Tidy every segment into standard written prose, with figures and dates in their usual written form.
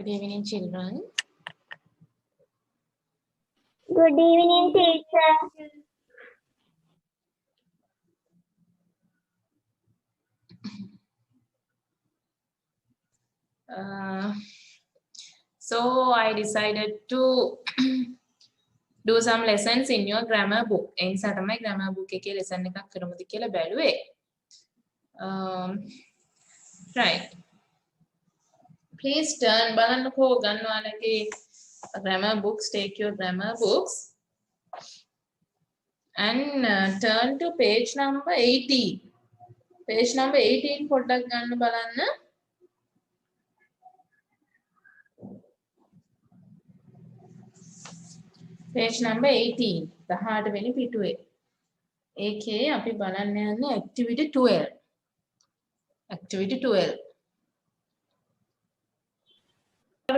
Good evening, children. Good evening, teacher. So I decided to do some lessons in your grammar book. ඒ නිසා තමයි grammar book එකේ lesson එකක් කරමුද කියලා බැලුවේ. Right. Please turn බලන්නකෝ ගන්නවාලගේ grammar books. Take your grammar books and turn to page number 18. Page number 18 පොඩ්ඩක් ගන්න බලන්න. Page number 18. 18 වෙනි පිටුවේ. ඒකේ අපි බලන්න යන්නේ activity 12. Activity 12.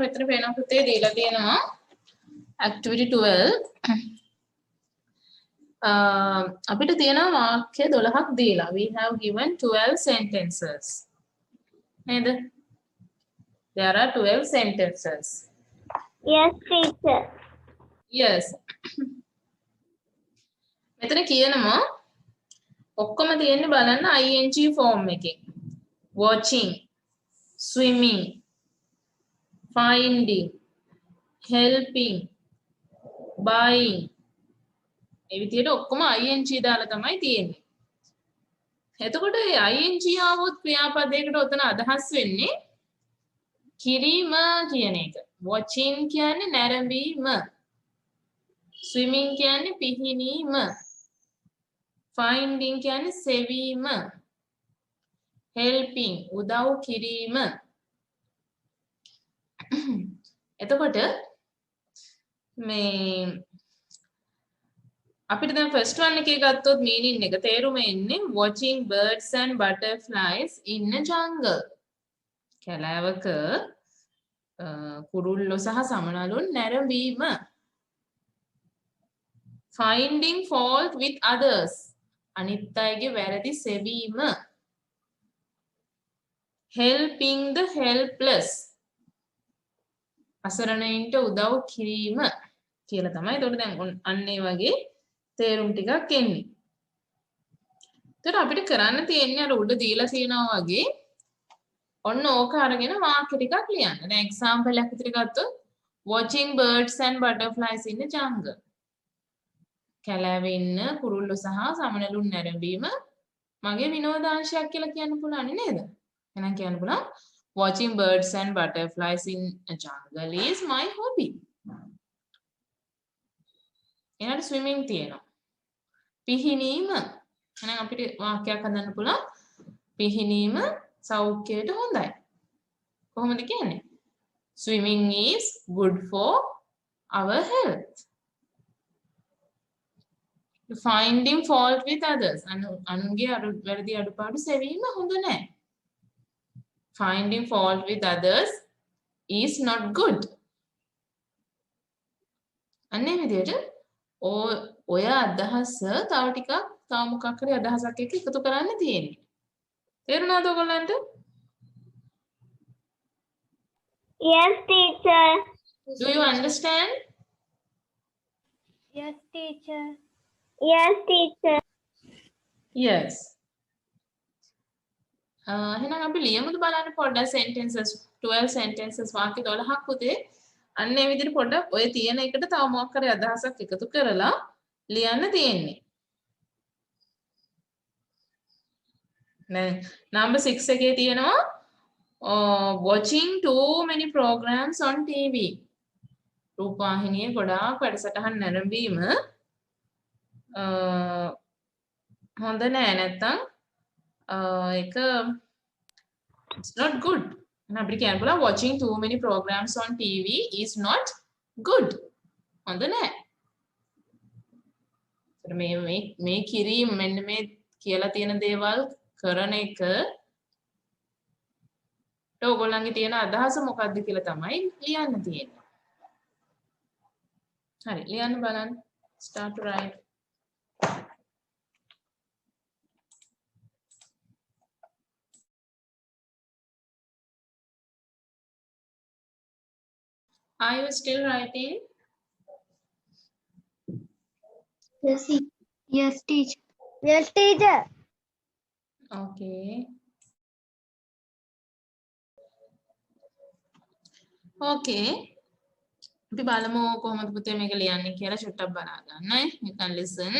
මෙතන පේනවා පුතේ දීලා තියෙනවා activity 12. අපිට තියෙනවා වාක්‍ය 12ක් දීලා. We have given 12 sentences. නේද? There are 12 sentences. Yes, teacher. Yes. මෙතන කියනවා ඔක්කොම තියෙන්නේ බලන්න ing form එකේ. Watching, swimming, finding, helping, buying. ඒ විදිහට ඔක්කොම ing දාලා තමයි තියෙන්නේ. එතකොට ing ආවොත් ක්‍රියාපදයකට උතන අදහස් වෙන්නේ කිරීම කියන එක. Watching කියන්නේ නැරඹීම. Swimming කියන්නේ පිහිනීම. Finding කියන්නේ සෙවීම. Helping උදව් කිරීම. එතකොට මේ අපිට දැන් first one එකේ ගත්තොත් meaning එක තේරුම එන්නේ watching birds and butterflies in a jungle. කැලෑවක කුරුල්ලෝ සහ සමනළුන් නැරඹීම. Finding fault with others. අනිත් අයගේ වැරදි සෙවීම. Helping the helpless. අසරණයින්ට උදව් කිරීම කියලා තමයි. ඒතකොට දැන් අන්න ඒ වගේ තේරුම් ටිකක් එන්නේ. ඒතකොට අපිට කරන්න තියෙන්නේ අර උඩ දීලා තියෙනවා වගේ ඔන්න ඕක අරගෙන වාක්‍ය ටිකක් ලියන්න. දැන් එක්සැම්පල් එකක් විතර ගත්තොත් watching birds and butterflies in the jungle. කැලෑවේ ඉන්න කුරුල්ලෝ සහ සමනළුන් නැරඹීම මගේ විනෝදාංශයක් කියලා කියන්න පුළුවන් නේද? එහෙනම් කියන්න පුළුවන් watching birds and butterflies in a jungle is my hobby. ඊළඟට swimming තියෙනවා. පිහිනීම. එහෙනම් අපිට වාක්‍යයක් හදන්න පුළුවන් පිහිනීම සෞඛ්‍යයට හොඳයි. කොහොමද කියන්නේ? Swimming is good for our health. Finding fault with others. අනුන්ගේ වැරදි අඩුපාඩු සෙවීම හොඳ නැහැ. Finding fault with others is not good. අන්නේ විදිහට ඔය අදහස තව ටිකක් තව මොකක් හරි අදහසක් එක්ක එකතු කරන්න තියෙන්නේ. තේරුණාද ඔයගොල්ලන්ට? Yes, teacher. Do you understand? Yes, teacher. Yes, teacher. Yes. එහෙනම් අපි ලියමුද බලන්න පොඩ්ඩක් sentences 12 sentences වාක්‍ය 12ක් පුතේ. අන්න ඒ විදිහට පොඩ්ඩක් ඔය තියෙන එකට තව මොකක් හරි අදහසක් එකතු කරලා ලියන්න තියෙන්නේ. දැන් number 6 එකේ තියෙනවා watching too many programs on TV. රූපවාහිනියේ ගොඩාක් වැඩසටහන් නැරඹීම හොඳ නෑ නැත්තම් ඒක it's not good. එහෙනම් අපිට කියන්න පුළුවන් watching too many programs on TV is not good. හොඳ නෑ. මේ කිරීම මෙන්න මේ කියලා තියෙන දේවල් කරන එක ඔයගොල්ලන්ගේ තියෙන අදහස මොකක්ද කියලා තමයි ලියන්න තියෙන්නේ. හරි ලියන්න බලන්න. Start to write. Are you still writing? Yes, yes, teacher. Yes, teacher. Okay. Okay. අපි බලමු කොහොමද පුතේ මේක ලියන්නේ කියලා චුට්ටක් බලා ගන්න. You can listen.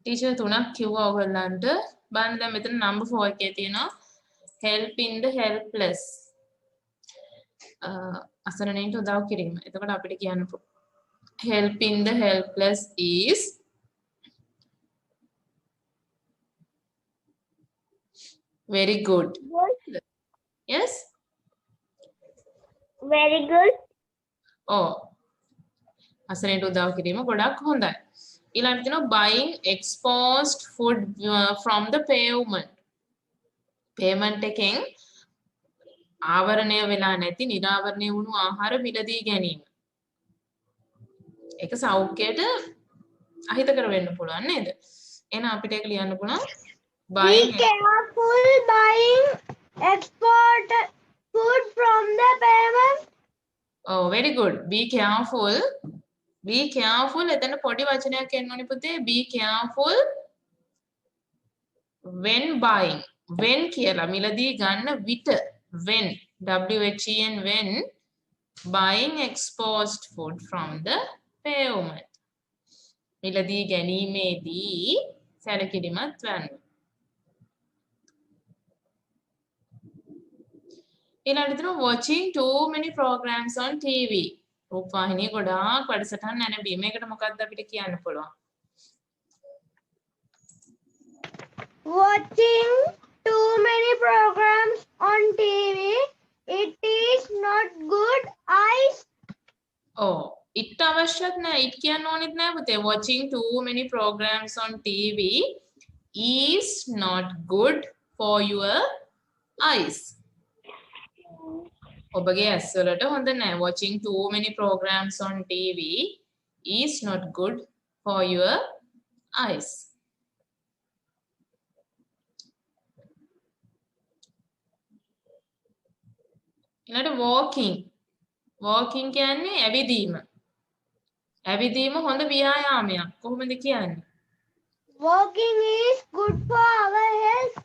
ටීචර් තුනක් කිව්වා ඔයගොල්ලන්ට. බලන්න දැන් මෙතන number 4 එකේ තියෙනවා help in the helpless. අසරණයින්ට උදව් කිරීම. එතකොට අපිට කියන්න help in the helpless is very good. Good. Yes? Very good. Oh. අසරණයින්ට උදව් කිරීම ගොඩක් හොඳයි. ඊළඟට තියෙනවා buying exposed food from the pavement. pavement එකෙන් ආවරණය වෙලා නැති නිරාවරණය වුණු ආහාර මිලදී ගැනීම. ඒක සෞඛ්‍යයට අහිතකර වෙන්න පුළුවන් නේද? එහෙනම් අපිට ඒක ලියන්න පුළුවන් Be careful buying export food from the pavement. Oh, very good. Be careful. Be careful. එතන පොඩි වචනයක් එන්න ඕනේ පුතේ. Be careful when buying. When කියලා මිලදී ගන්න විට. When. W-H-E-N when buying exposed food from the pavement. මිලදී ගැනීමේදී සැලකිලිමත් වන්න. ඊළඟට තියෙනවා watching too many programs on TV. රූපවාහිනිය ගොඩාක් වැඩසටහන් නැරඹීම. මේකට මොකක්ද අපිට කියන්න පුළුවන්? Watching too many programs on TV, it is not good eyes. Oh, it අවශ්‍යත් නැහැ. it කියන්න ඕනෙත් නැහැ පුතේ. Watching too many programs on TV is not good for your eyes. ඔබගේ ඇස් වලට හොඳ නැහැ. Watching too many programs on TV is not good for your eyes. ඊළඟට walking. walking කියන්නේ ඇවිදීම. ඇවිදීම හොඳ ව්‍යායාමයක්. කොහොමද කියන්නේ? Walking is good for our health.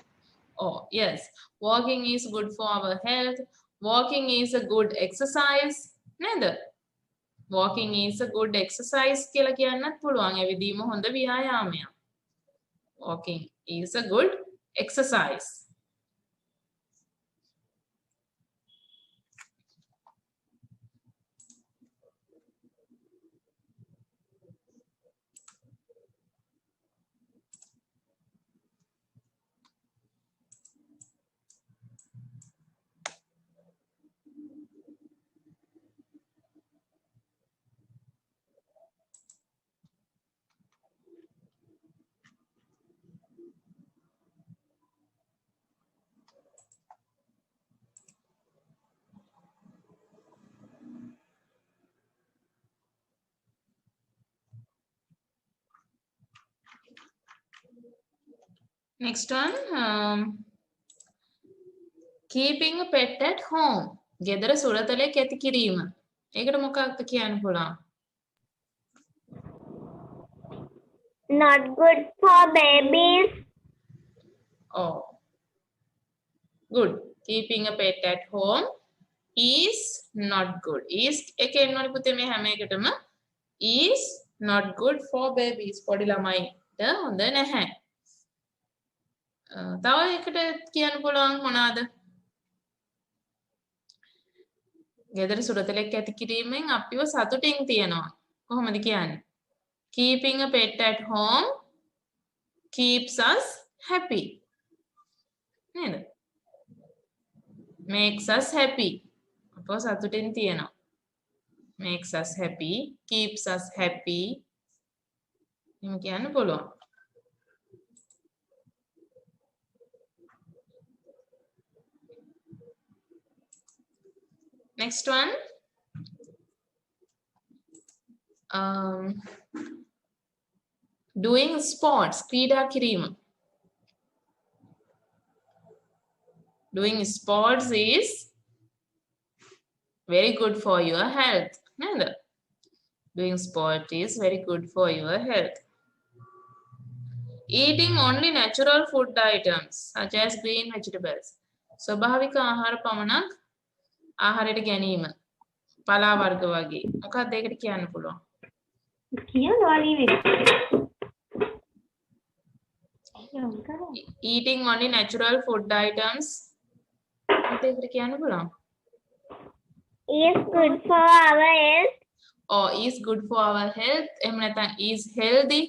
Oh, yes. Walking is good for our health. Walking is a good exercise. නේද? Walking is a good exercise කියලා කියන්නත් පුළුවන්. ඇවිදීම හොඳ ව්‍යායාමයක්. Walking is a good exercise. Next one, keeping a pet at home. ගෙදර සුරතලෙක් ඇති කිරීම. ඒකට මොකක්ද කියන්න පුළුවන්? Not good for babies. Oh, good. Keeping a pet at home is not good. Is එක එන්න ඕනේ පුතේ මේ හැම එකටම is not good for babies. පොඩි ළමයිට හොඳ නැහැ. තව එකට කියන්න පුළුවන් මොනවාද? ගෙදර සුරතලෙක් ඇති කිරීමෙන් අපිව සතුටින් තියනවා. කොහොමද කියන්නේ? Keeping a pet at home keeps us happy. නේද? Makes us happy. අපව සතුටින් තියනවා. Makes us happy, keeps us happy. එහෙම කියන්න පුළුවන්. Next one, doing sports, ක්‍රීඩා කිරීම. doing sports is very good for your health. නේද? Doing sport is very good for your health. Eating only natural food items such as green vegetables. ස්වභාවික ආහාර පමණක් ආහාරයට ගැනීම. පලා වර්ග වගේ. මොකක්ද ඒකට කියන්න පුළුවන්? Eating only natural food items. මොකක්ද ඒකට කියන්න පුළුවන්? Is good for our health. Or is good for our health. එහෙම නැත්නම් is healthy.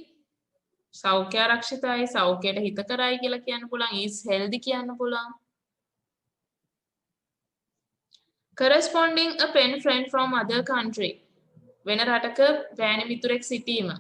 සෞඛ්‍ය ආරක්ෂිතයි, සෞඛ්‍යයට හිතකරයි කියලා කියන්න පුළුවන්. is healthy කියන්න පුළුවන්. Corresponding a pen friend from other country. වෙන රටක පෑණි මිතුරෙක් සිටීම.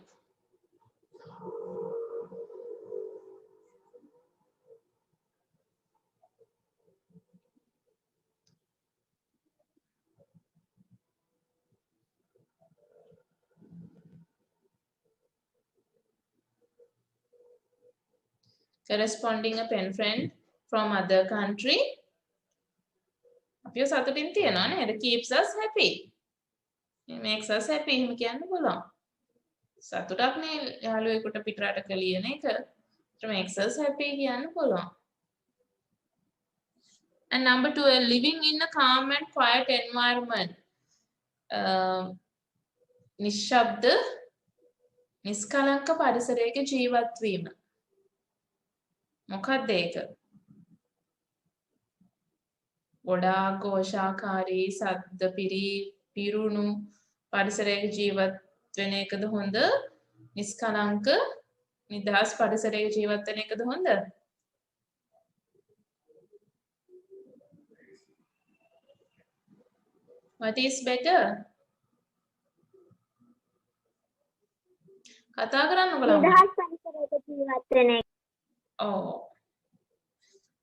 Corresponding a pen friend from other country. අපිව සතුටින් තියනවා නේද? keeps us happy. It makes us happy එහෙම කියන්න පුළුවන්. සතුටක් නේ යාළුවෙකුට පිටරටක ලියන එක. It makes us happy කියන්න පුළුවන්. And number 12, living in a calm and quiet environment. නිශ්ශබ්ද නිස්කලංක පරිසරයක ජීවත් වීම. මොකක්ද ඒක? ගොඩාක් ഘോഷාකාරී සද්ද පිරුණු පරිසරයක ජීවත් වෙන එකද හොඳ? නිස්කලංක නිදහස් පරිසරයක ජීවත් වෙන එකද හොඳ? What is better? කතා කරන්න බලමු. නිදහස් පරිසරයක ජීවත් වෙන එක. Oh.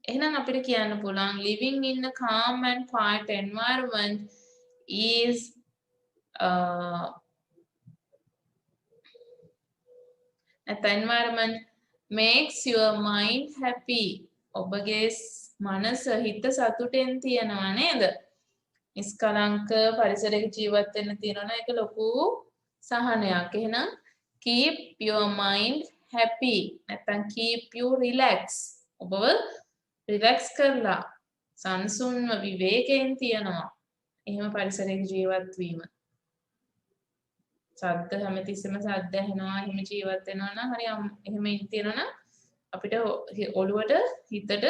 එහෙනම් අපිට කියන්න පුළුවන් living in a calm and quiet environment is that environment makes your mind happy. ඔබගේ මනස හිත සතුටෙන් තියනවා නේද? නිස්කලංක පරිසරයක ජීවත් වෙන්න තියනවා ඒක ලොකු සහනයක්. එහෙනම් keep your mind happy. නැත්නම් keep you relax. ඔබව relax කරලා සංසුන්ව විවේකයෙන් තියනවා. එහෙම පරිසරයක ජීවත් වීම. සද්ද හැමතිස්සෙම සද්ද ඇහෙනවා. එහෙම ජීවත් වෙනවා නම් හරි එහෙම තියනවා නම් අපිට ඔළුවට හිතට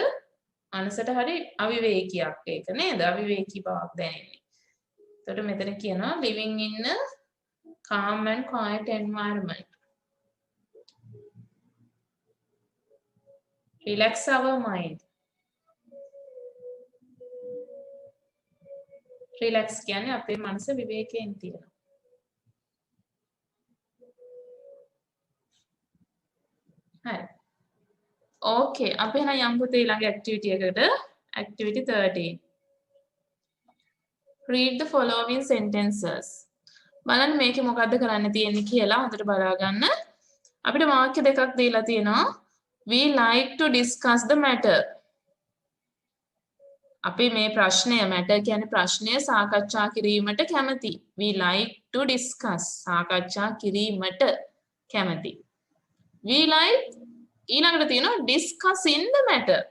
මනසට හරි අවිවේකයක් ඒක නේද? අවිවේකී බවක් දැනෙන්නේ. එතකොට මෙතන කියනවා living in a calm and quiet environment. Relax our mind. Relax කියන්නේ අපේ මනස විවේකයෙන් තියනවා. හරි. Okay, අපි එහෙනම් යමු පුතේ ඊළඟ activity එකට. Activity 13. Read the following sentences. බලන්න මේකේ මොකද්ද කරන්න තියෙන්නේ කියලා හොඳට බලා ගන්න. අපිට වාක්‍ය දෙකක් දීලා තියෙනවා. We like to discuss the matter. අපි මේ ප්‍රශ්නය matter කියන්නේ ප්‍රශ්නය සාකච්ඡා කිරීමට කැමති. We like to discuss සාකච්ඡා කිරීමට කැමති. We like ඊළඟට තියෙනවා discussing the matter.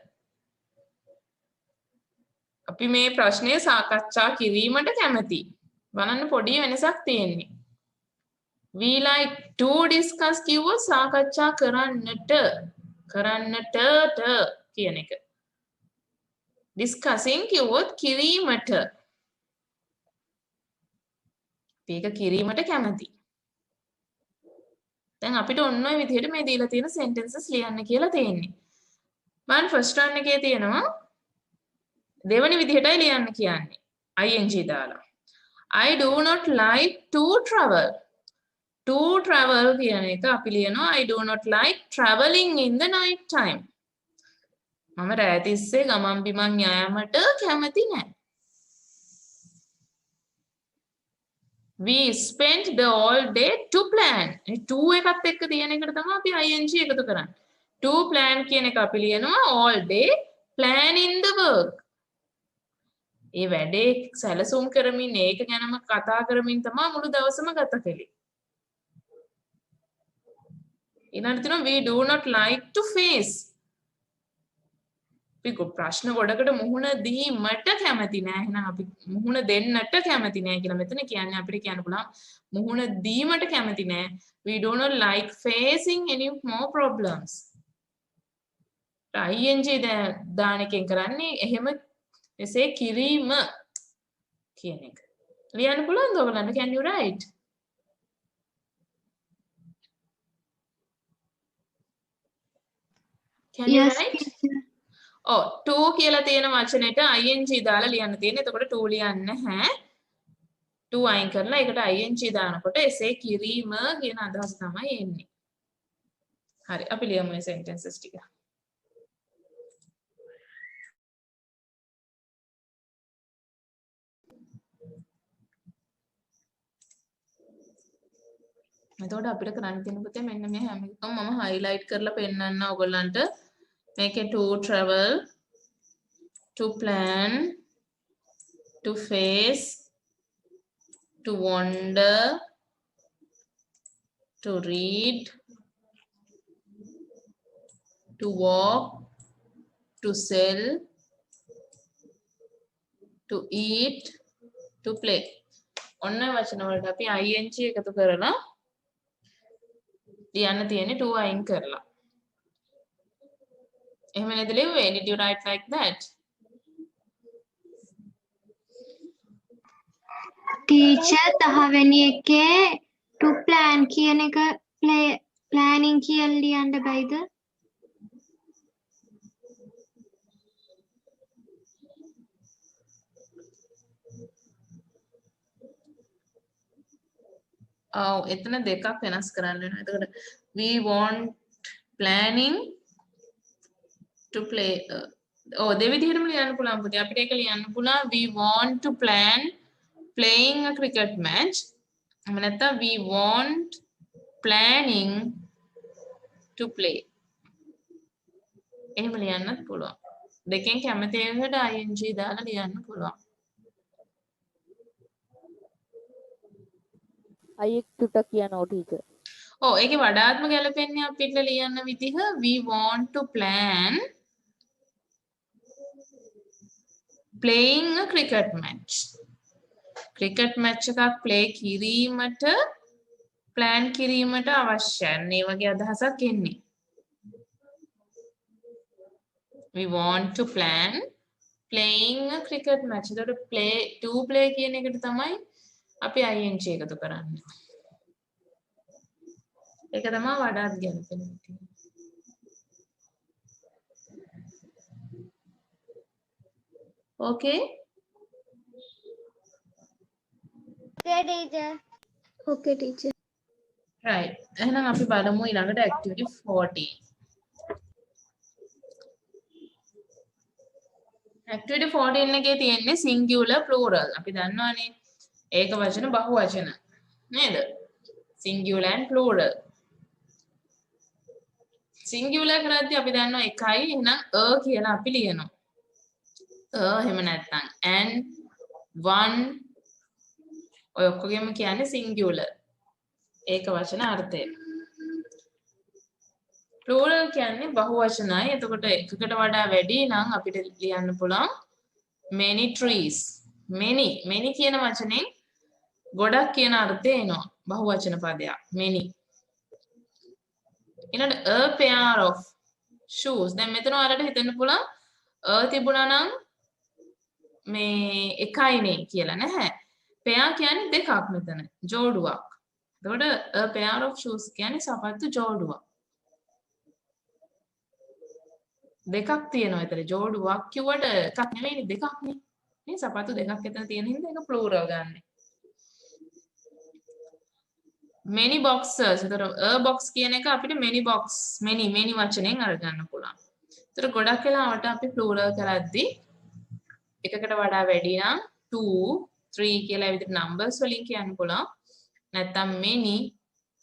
අපි මේ ප්‍රශ්නය සාකච්ඡා කිරීමට කැමති. බලන්න පොඩි වෙනසක් තියෙන්නේ. We like to discuss කිව්වොත් සාකච්ඡා කරන්නට කියන එක. Discussing කිව්වොත් කිරීමට. මේක කිරීමට කැමති. දැන් අපිට ඔන්න ඔය විදිහට මේ දීලා තියෙන sentences ලියන්න කියලා තියෙන්නේ. මම first one එකේ තියෙනවා දෙවෙනි විදිහටයි ලියන්න කියන්නේ. ing දාලා. I do not like to travel. To travel කියන එක අපි ලියනවා I do not like traveling in the night time. මම රෑ තිස්සේ ගමන් බිමන් යාමට කැමති නැහැ. We spent the all day to plan. මේ to එකත් එක්ක තියෙන එකට තමයි අපි ing එකතු කරන්නේ. To plan කියන එක අපි ලියනවා all day planning the work. ඒ වැඩේ සැලසුම් කරමින් ඒක ගැනම කතා කරමින් තමයි මුළු දවසම ගත කළේ. ඊළඟට තියෙනවා we do not like to face. අපි ප්‍රශ්න ගොඩකට මුහුණ දීමට කැමති නෑ. එහෙනම් අපි මුහුණ දෙන්නට කැමති නෑ කියලා මෙතන කියන්නේ අපිට කියන්න පුළුවන් මුහුණ දීමට කැමති නෑ. We do not like facing any more problems. ing දාන එකෙන් කරන්නේ එහෙම එසේ කිරීම කියන එක. ලියන්න පුළුවන්ද ඔයගලන්ට? Can you write? Can you Yes, write? teacher. ඔව් to කියලා තියෙන වචනෙට ing දාලා ලියන්න තියෙන්නේ. එතකොට to ලියන්න නැහැ. to අයින් කරලා ඒකට ing දානකොට එසේ කිරීම කියන අදහස තමයි එන්නේ. හරි අපි ලියමු මේ sentences ටික. එතකොට අපිට කරන්න තියෙන පුතේ මෙන්න මේ හැම එකම මම highlight කරලා පෙන්නන්න ඔයගොල්ලන්ට. මේකේ to travel, to plan, to face, to wander, to read, to walk, to sell, to eat, to play. ඔන්න වචන වලට අපි ing එකතු කරලා ලියන්න තියෙන්නේ to අයින් කරලා. එහෙම නේද ලිව්වේ? Did you write like that? Teacher, 10 වෙනි එකේ to plan කියන එක planning කියලා ලියන්න බැයිද? ඔව් එතන දෙකක් වෙනස් කරන්න වෙනවා. එතකොට we want planning to play දෙවිදිහටම ලියන්න පුළුවන් පුතේ. අපිට ඒක ලියන්න පුළුවන් we want to plan playing a cricket match. එහෙම නැත්නම් we want planning to play. එහෙම ලියන්නත් පුළුවන්. දෙකෙන් කැමති එකට ing දාලා ලියන්න පුළුවන්. අයෙක් තුට කියනවා ටීචර්. ඔව් ඒකේ වඩාත්ම ගැලපෙන්නේ අපිට ලියන්න විදිහ we want to plan playing a cricket match. cricket match එකක් play කිරීමට plan කිරීමට අවශ්‍යයි. මේ වගේ අදහසක් එන්නේ. we want to plan playing a cricket match. ඒකට play to play කියන එකට තමයි අපි ing එකතු කරන්නේ. ඒක තමයි වඩාත් ගැලපෙන්නේ. Okay? Okay, teacher. Okay, teacher. Right. එහෙනම් අපි බලමු ඊළඟට activity 14. activity 14 එකේ තියෙන්නේ singular plural. අපි දන්නවානේ ඒක වචන බහු වචන. නේද? singular and plural. singular කරද්දී අපි දන්නවා එකයි එහෙනම් a කියලා අපි ලියනවා. එහෙම නැත්නම් and one ඔය ඔක්කොගෙම කියන්නේ singular. ඒක වචන අර්ථය. plural කියන්නේ බහු වචනයි. එතකොට එකකට වඩා වැඩි නම් අපිට ලියන්න පුළුවන් many trees. many කියන වචනේ ගොඩක් කියන අර්ථය එනවා. බහු වචන පදයක්. many. ඊළඟට a pair of shoes. දැන් මෙතන ඔයාලට හිතන්න පුළුවන් a තිබුණා නම් මේ එකයිනේ කියලා නැහැ. pair කියන්නේ දෙකක් මෙතන. ජෝඩුවක්. එතකොට a pair of shoes කියන්නේ සපත්තු ජෝඩුවක්. දෙකක් තියෙනවා එතන. ජෝඩුවක් කිව්වට එකක් නෙවෙයි දෙකක් නේ. මේ සපත්තු දෙකක් එතන තියෙන හින්දා ඒක plural ගන්න. many boxes. එතකොට a box කියන එක අපිට many box many වචනෙන් අරගන්න පුළුවන්. එතකොට ගොඩක් වෙලාවට අපි plural කරද්දී එකකට වඩා වැඩි නම් 2 3 කියලා විදිහට numbers වලින් කියන්න පුළුවන්. නැත්නම් many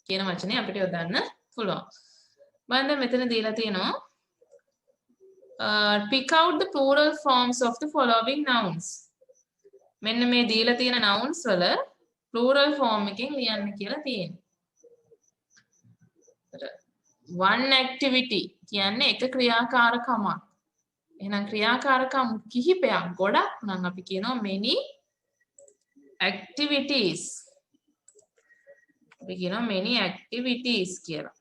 කියන වචනේ අපිට යොදන්න පුළුවන්. බලන්න මෙතන දීලා තියෙනවා pick out the plural forms of the following nouns. මෙන්න මේ දීලා තියෙන nouns වල plural form එකෙන් ලියන්න කියලා තියෙනවා. one activity කියන්නේ එක ක්‍රියාකාරකමක්. එහෙනම් ක්‍රියාකාරකම් කිහිපයක් ගොඩක් නම් අපි කියනවා many activities. අපි කියනවා many activities කියලා.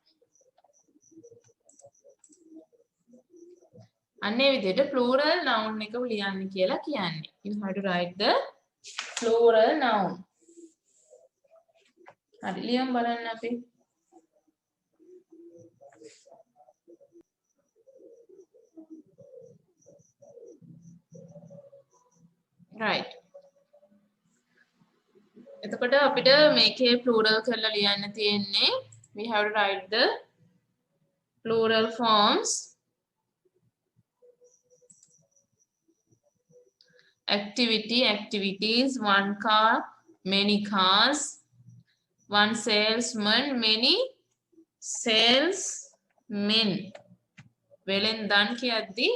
අන්නේ විදිහට plural noun එක ලියන්න කියලා කියන්නේ. You have to write the plural noun. හරි ලියමු බලන්න අපි. right. එතකොට අපිට මේකේ plural කරලා ලියන්න තියෙන්නේ we have to write the plural forms. Activity, activities, one car, many cars, one salesman, many salesmen. වෙලෙන්දන් කියද්දි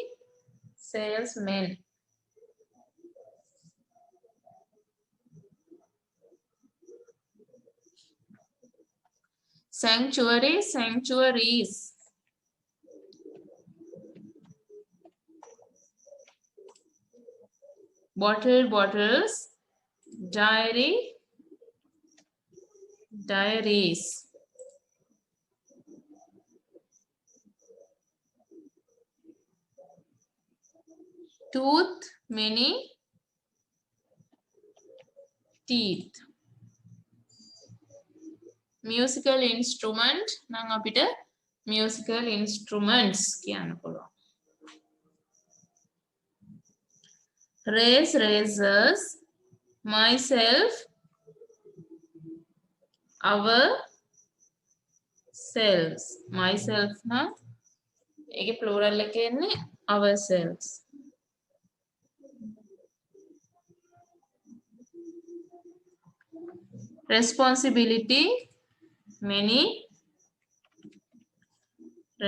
salesmen. Sanctuary, sanctuaries. Bottle, bottles. Diary, diaries. Tooth, many teeth. Musical instrument නම් අපිට musical instruments කියන්න පුළුවන්. Race, racers. Myself, our selves. Myself නම් ඒකේ plural එකේ එන්නේ ourselves. Responsibility, many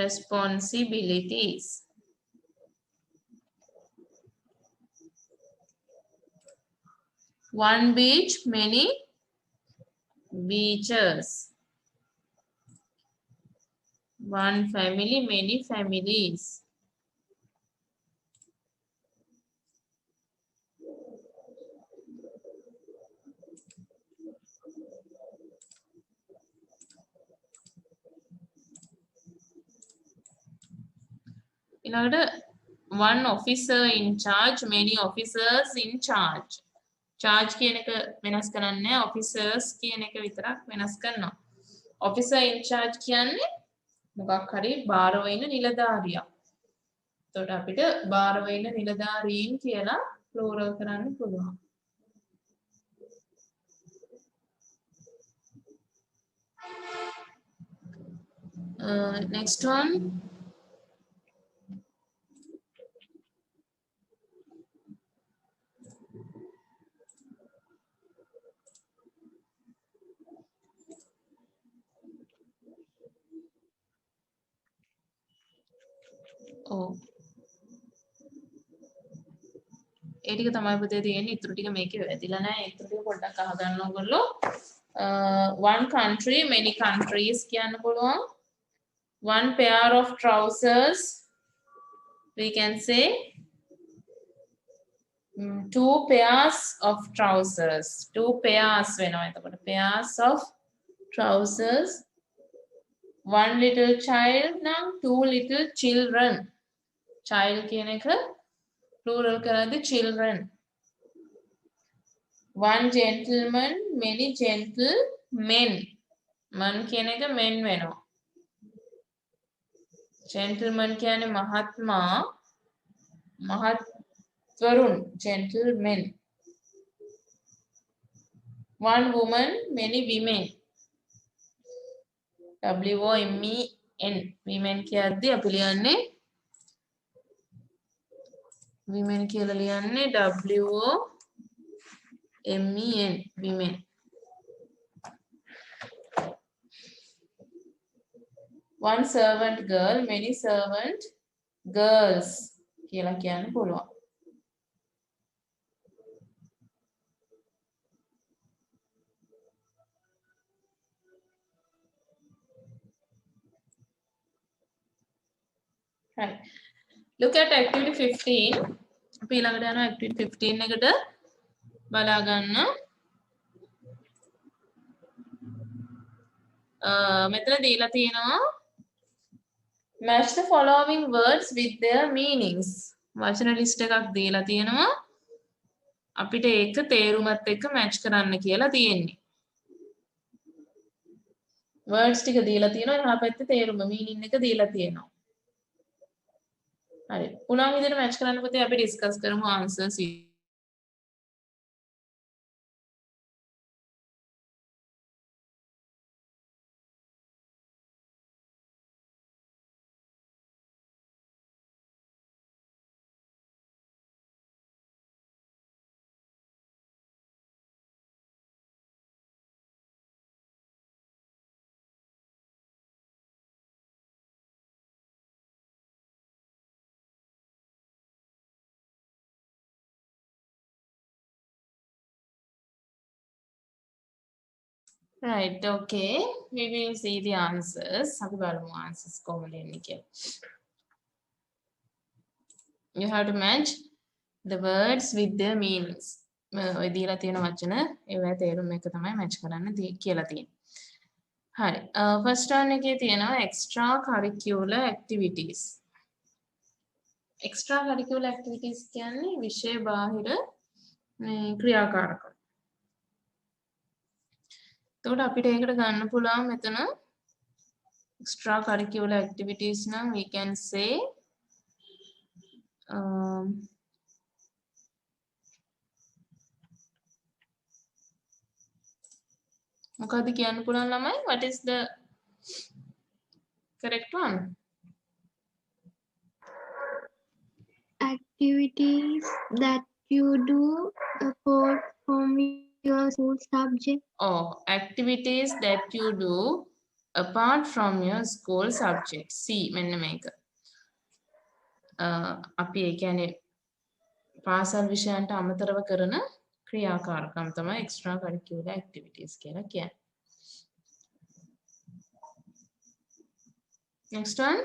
responsibilities. One beach, many beaches. One family, many families. ඊළඟට one officer in charge, many officers in charge. charge කියන එක වෙනස් කරන්නේ officers කියන එක විතරක් වෙනස් කරනවා. officer in charge කියන්නේ මොකක් හරි බාරව ඉන්න නිලධාරියා. එතකොට අපිට බාරව ඉන්න නිලධාරීන් කියලා plural කරන්න පුළුවන්. Next one. Oh. ඒ ටික තමයි පුතේ තියෙන්නේ. ඉතුරු ටික මේකේ වැදිලා නැහැ. ඉතුරු ටික පොඩ්ඩක් අහගන්න ඕගොල්ලෝ. One country, many countries කියන්න පුළුවන්. One pair of trousers. We can say two pairs of trousers. Two pairs වෙනවා. එතකොට pairs of trousers. One little child නම් two little children. child කියන එක plural කරද්දී children. One gentleman, many gentlemen. man කියන එක men වෙනවා. gentleman කියන්නේ මහත්මා, මහත්වරුන් gentlemen. One woman, many women. WOMEN. women කියද්දී අපි ලියන්නේ women කියලා ලියන්නේ WOMEN. women. One servant girl, many servant girls කියලා කියන්න පුළුවන්. right. Look at activity 15. අපි ඊළඟට යනවා activity 15 එකට බලා ගන්න. මෙතන දීලා තියෙනවා match the following words with their meanings. වචන ලිස්ට් එකක් දීලා තියෙනවා. අපිට ඒක තේරුමත් එක්ක match කරන්න කියලා තියෙන්නේ. words ටික දීලා තියෙනවා. එහා පැත්තේ තේරුම meaning එක දීලා තියෙනවා. හරි. පුළුවන් විදිහට match කරන්න පුතේ අපි discuss කරමු answers. Right, okay. We will see the answers. අපි බලමු answers කොහොමද එන්නේ කියලා. You have to match the words with their meanings. ඔය දීලා තියෙන වචන ඒවැ තේරුම එක තමයි match කරන්න කියලා තියෙන්නේ. හරි. first one එකේ තියෙනවා extra curricular activities. extra curricular activities කියන්නේ විෂය බාහිර ක්‍රියාකාරකම්. එතකොට අපිට ඒකට ගන්න පුළුවන් මෙතන extra curricular activities නම් we can say මොකද්ද කියන්න පුළුවන් ළමයි? What is the correct one? Activities that you do apart from your school subject. Oh, activities that you do apart from your school subject. C මෙන්න මේක. අපි ඒ කියන්නේ පාසල් විෂයන්ට අමතරව කරන ක්‍රියාකාරකම් තමයි extra curricular activities කියලා කියන්නේ. Next one,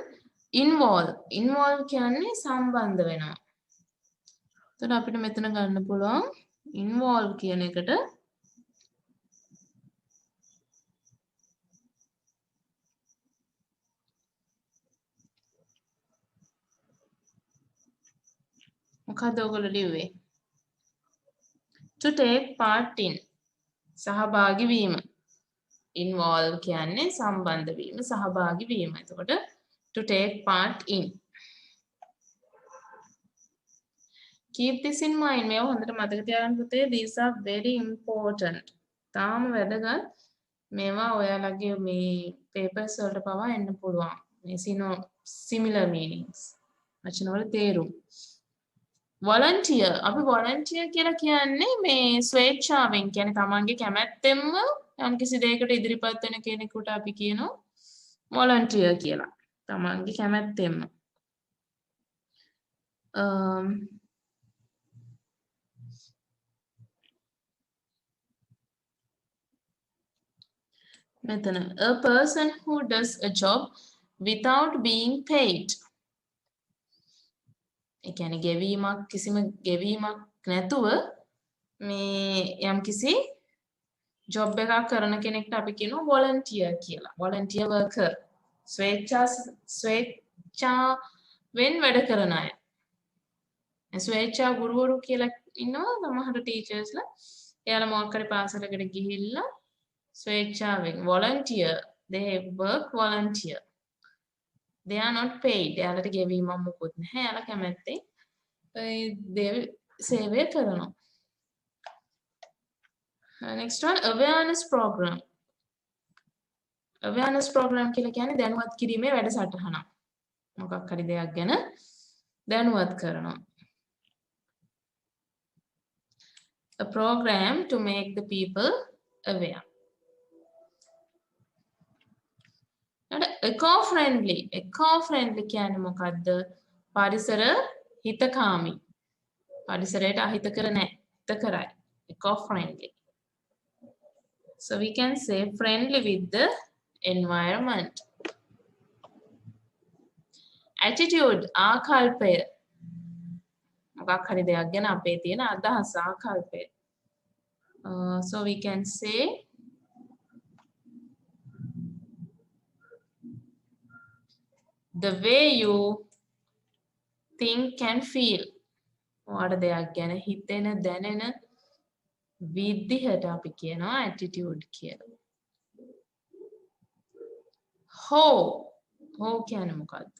involve. Involve කියන්නේ සම්බන්ධ වෙනවා. එතකොට අපිට මෙතන ගන්න පුළුවන් involve කියන එකට මොකද ඔයගොල්ලෝ ලිව්වේ? To take part in. සහභාගී වීම. Involve කියන්නේ සම්බන්ධ වීම, සහභාගී වීම. එතකොට to take part in. Keep this in mind. මේව හොඳට මතක තියාගන්න පුතේ. These are very important. තාම වැදගත්. මේවා ඔයාලගේ මේ papers වලට පවා එන්න පුළුවන්. මේ similar meanings. වචන වල තේරුම්. volunteer. අපි volunteer කියලා කියන්නේ මේ ස්වේච්ඡාවෙන් කියන්නේ තමන්ගේ කැමැත්තෙන්ම යම්කිසි දෙයකට ඉදිරිපත් වෙන කෙනෙකුට අපි කියනවා volunteer කියලා. තමන්ගේ කැමැත්තෙන්ම. මෙතන a person who does a job without being paid. ඒ කියන්නේ ගෙවීමක් කිසිම ගෙවීමක් නැතුව මේ යම්කිසි ජොබ් එකක් කරන කෙනෙක්ට අපි කියනවා volunteer කියලා. volunteer worker. ස්වේච්ඡාවෙන් වැඩ කරන අය. ස්වේච්ඡා ගුරුවරු කියලා ඉන්නවා සමහර ටීචර්ස්ලා. එයාලා මොකක් හරි පාසලකට ගිහිල්ලා ස්වේච්ඡාවෙන් volunteer. They work volunteer. They are not paid. එයාලට ගෙවීමක් මොකුත් නැහැ. එයාලා කැමැත්තෙන් සේවය කරනවා. Next one, awareness program. Awareness program කියලා කියන්නේ දැනුවත් කිරීමේ වැඩසටහනක්. මොකක් හරි දෙයක් ගැන දැනුවත් කරනවා. A program to make the people aware. eco-friendly. eco-friendly කියන්නේ මොකද්ද? පරිසර හිතකාමී. පරිසරයට අහිතකර නැහැ. හිතකරයි. eco-friendly. So we can say friendly with the environment. attitude ආකල්පය මොකක් හරි දෙයක් ගැන අපේ තියෙන අදහස ආකල්පය. So we can say the way you think and feel. ඔයාට දෙයක් ගැන හිතෙන දැනෙන විදිහට අපි කියනවා attitude කියලා. hoe කියන්නේ මොකක්ද?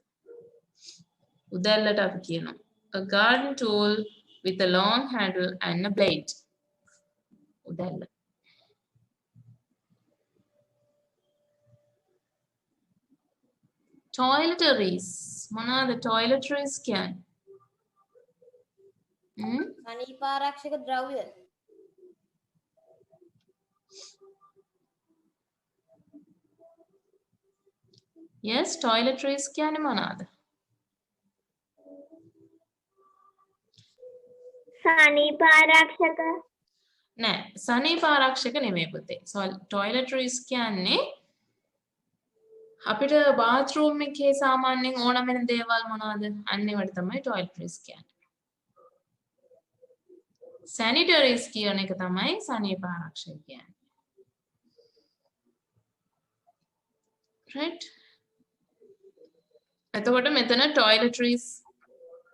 උදැල්ලට අපි කියනවා a garden tool with a long handle and a blade. උදැල්ල. Toiletries. මොනවාද toiletries කියන්නේ? සනීපාරක්ෂක ද්‍රව්‍ය. Yes, toiletries කියන්නේ මොනවාද? සනීපාරක්ෂක නෑ, සනීපාරක්ෂක නෙමෙයි පුතේ. So toiletries කියන්නේ අපිට bathroom එකේ සාමාන්‍යයෙන් ඕන වෙන දේවල් මොනවද? අන්න ඒවට තමයි toiletries කියන්නේ. sanitaries කියන එක තමයි සනීපාරක්ෂක කියන්නේ. Right? එතකොට මෙතන toiletries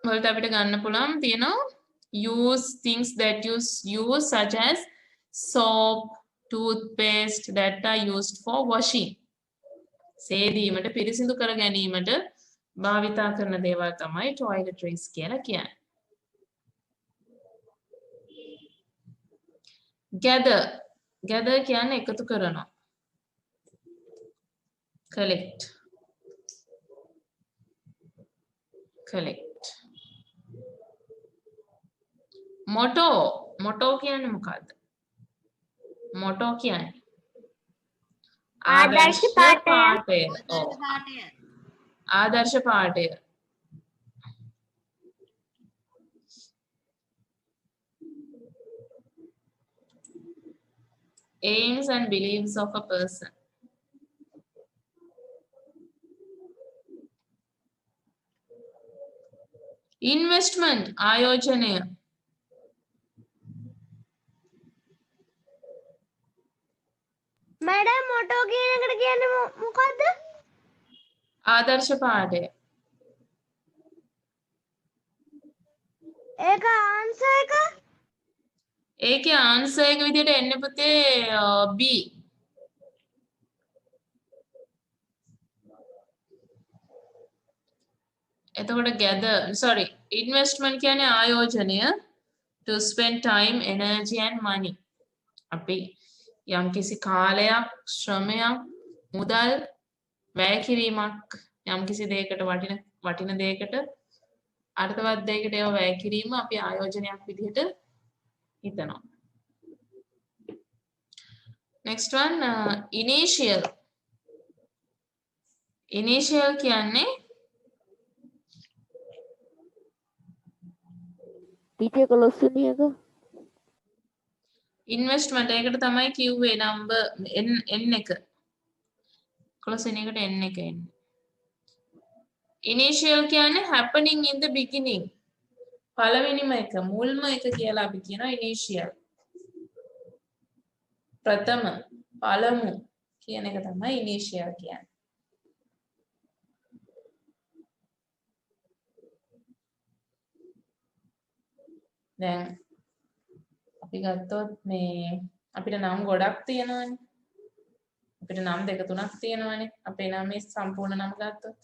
වලට අපිට ගන්න පුළුවන් තියෙනවා use things that you use such as soap, toothpaste that are used for washing. සේදීමට පිරිසිදු කර ගැනීමට භාවිතා කරන දේවල් තමයි toiletries කියලා කියන්නේ. gather කියන්නේ එකතු කරනවා. collect motto කියන්නේ මොකද්ද? motto කියන්නේ ආදර්ශ පාඨය. ආදර්ශ පාඨය. aims and beliefs of a person. investment ආයෝජනය. මැඩම් මොටෝ කියන එකට කියන්නේ මොකද්ද? ආදර්ශ පාඨය. ඒක ආන්සර් එක? ඒකේ ආන්සර් එක විදිහට එන්නේ පුතේ B. එතකොට investment කියන්නේ ආයෝජනය to spend time, energy and money. අපි යම්කිසි කාලයක්, ශ්‍රමයක්, මුදල් වැය කිරීමක් යම්කිසි දෙයකට වටින දෙයකට අර්ථවත් දෙයකට ඒව වැය කිරීම අපි ආයෝජනයක් විදිහට හිතනවා. Next one initial. Initial කියන්නේ ටීචර් කොලොස්සුනි එක investment ඒකට තමයි කිව්වේ number n එක. කොලොස්සුනි එකට n එක එන්නේ. initial කියන්නේ happening in the beginning. පළවෙනිම එක මුල්ම එක කියලා අපි කියනවා initial. ප්‍රථම පළමු කියන එක තමයි initial කියන්නේ. දැන් අපි ගත්තොත් මේ අපිට නම් ගොඩක් තියෙනවානේ. අපිට නම් දෙක තුනක් තියෙනවානේ. අපේ නමේ සම්පූර්ණ නම ගත්තොත්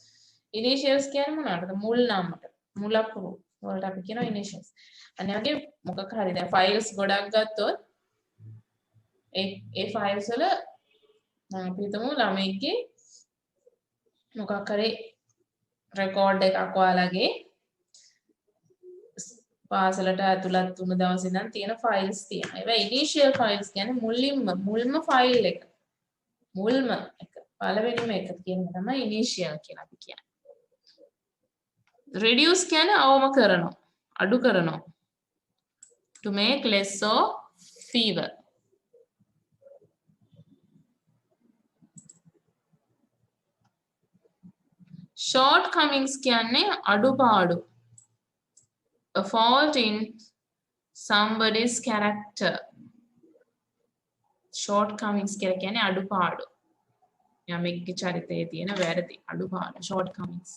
initials කියන්නේ මොනවටද? මුල් නමට. මුල අකුරු වලට අපි කියනවා initials. අනේ වගේ මොකක් හරි දැන් files ගොඩක් ගත්තොත් ඒ files වල අපි හිතමු ළමයිගේ මොකක් හරි record එකක් ඔයාලගේ පාසලට ඇතුළත් වුණු දවසේ ඉඳන් තියෙන files තියෙනවා. ඒවා initial files කියන්නේ මුල්ම file එක. මුල්ම එක. පළවෙනිම එක කියන එක තමයි initial කියලා අපි කියන්නේ. reduce කියන්නේ අවම කරනවා. අඩු කරනවා. to make less or fewer. shortcomings කියන්නේ අඩුපාඩු. A fault in somebody's character. shortcomings කියලා කියන්නේ අඩුපාඩු. යමෙක්ගේ චරිතයේ තියෙන වැරදි අඩුපාඩු shortcomings.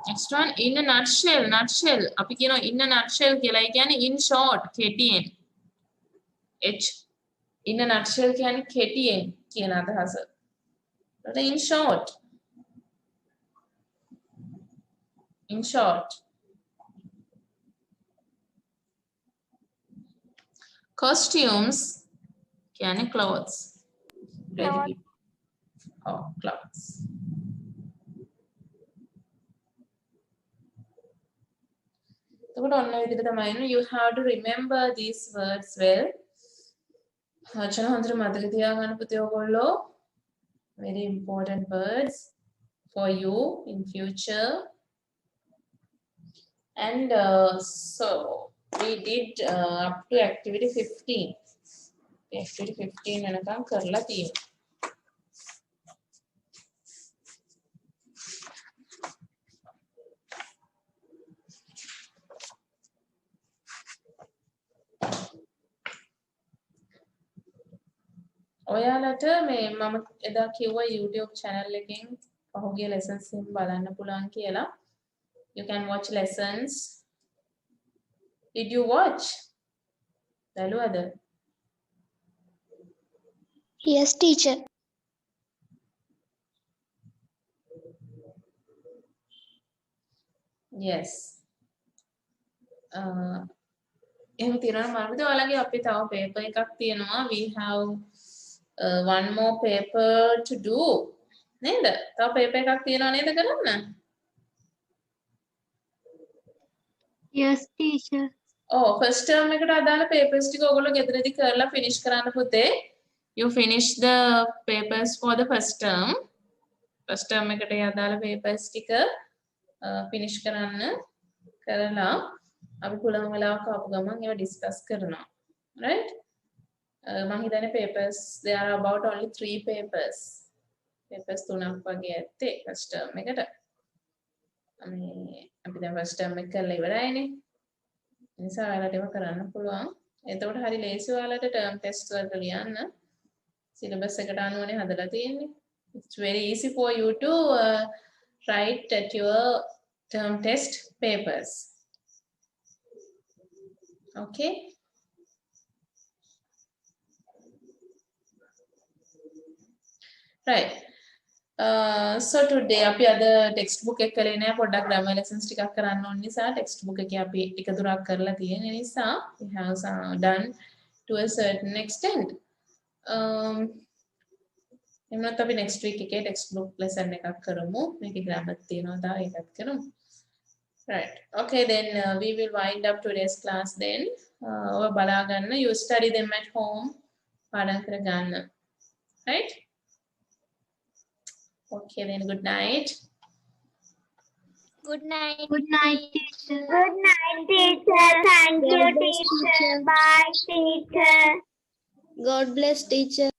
Next one, in a nutshell. Nutshell අපි කියනවා in a nutshell කියලා. ඒ කියන්නේ in short කෙටියෙන්. H in a nutshell කියන්නේ කෙටියෙන් කියන අදහස. in short. In short. Costumes කියන්නේ clothes. Ready. Oh, clothes. එතකොට ඔන්න ඔය විදිහට තමයි you have to remember these words well. වචන හොඳට මතක තියාගන්න පුතේ ඔයගොල්ලෝ. Very important words for you in future. And so we did up to activity 15. Activity 15 වෙනකම් කරලා තියෙනවා. ඔයාලට මේ මම එදා කිව්වා YouTube channel එකෙන් පහුගිය lessons එකක් බලන්න පුළුවන් කියලා. You can watch lessons. Did you watch? බලුවද? Yes, teacher. Yes. එහෙම තියනවා මම ඔයාලගේ අපි තව paper එකක් තියෙනවා. We have one more paper to do. නේද? තව paper එකක් තියෙනවා නේද කරන්න? Yes, teacher. Oh, first term එකට අදාළ papers ටික ඔයගොල්ලෝ ගෙදරදී කරලා finish කරන්න පුතේ. You finish the papers for the first term. First term එකට අදාළ papers ටික finish කරන්න කරලා අපි පුළුවන් වෙලාවක ආපු ගමන් ඒවා discuss කරනවා. Right? මම හිතන්නේ papers there are about only 3 papers. Papers 3ක් වගේ ඇත්තේ first term එකට. අපි දැන් first term එක කරලා ඉවරයිනේ. ඒ නිසා ඔයාලට ඒවා කරන්න පුළුවන්. එතකොට හරි ලේසි ඔයාලට term test වලට ලියන්න. syllabus එකට අනුවනේ හදලා තියෙන්නේ. It's very easy for you to write at your term test papers. Okay? Right. So today අපි අද textbook එක කරේ නෑ පොඩ්ඩක් grammar lessons ටිකක් කරන්න ඕන නිසා textbook එකේ අපි ටික දුරක් කරලා තියෙන නිසා we have done to a certain extent. එමුණත් අපි next week එකේ textbook lesson එකක් කරමු. මේකේ grammar තියෙනවා තව ඒකත් කරමු. Right. Okay, then we will wind up today's class then. ඔය බලා ගන්න. You study them at home. පාඩම් කර ගන්න. Right? Okay, then good night. Good night. Good night, teacher. Good night, teacher. Thank you, teacher. Bye, teacher. God bless teacher.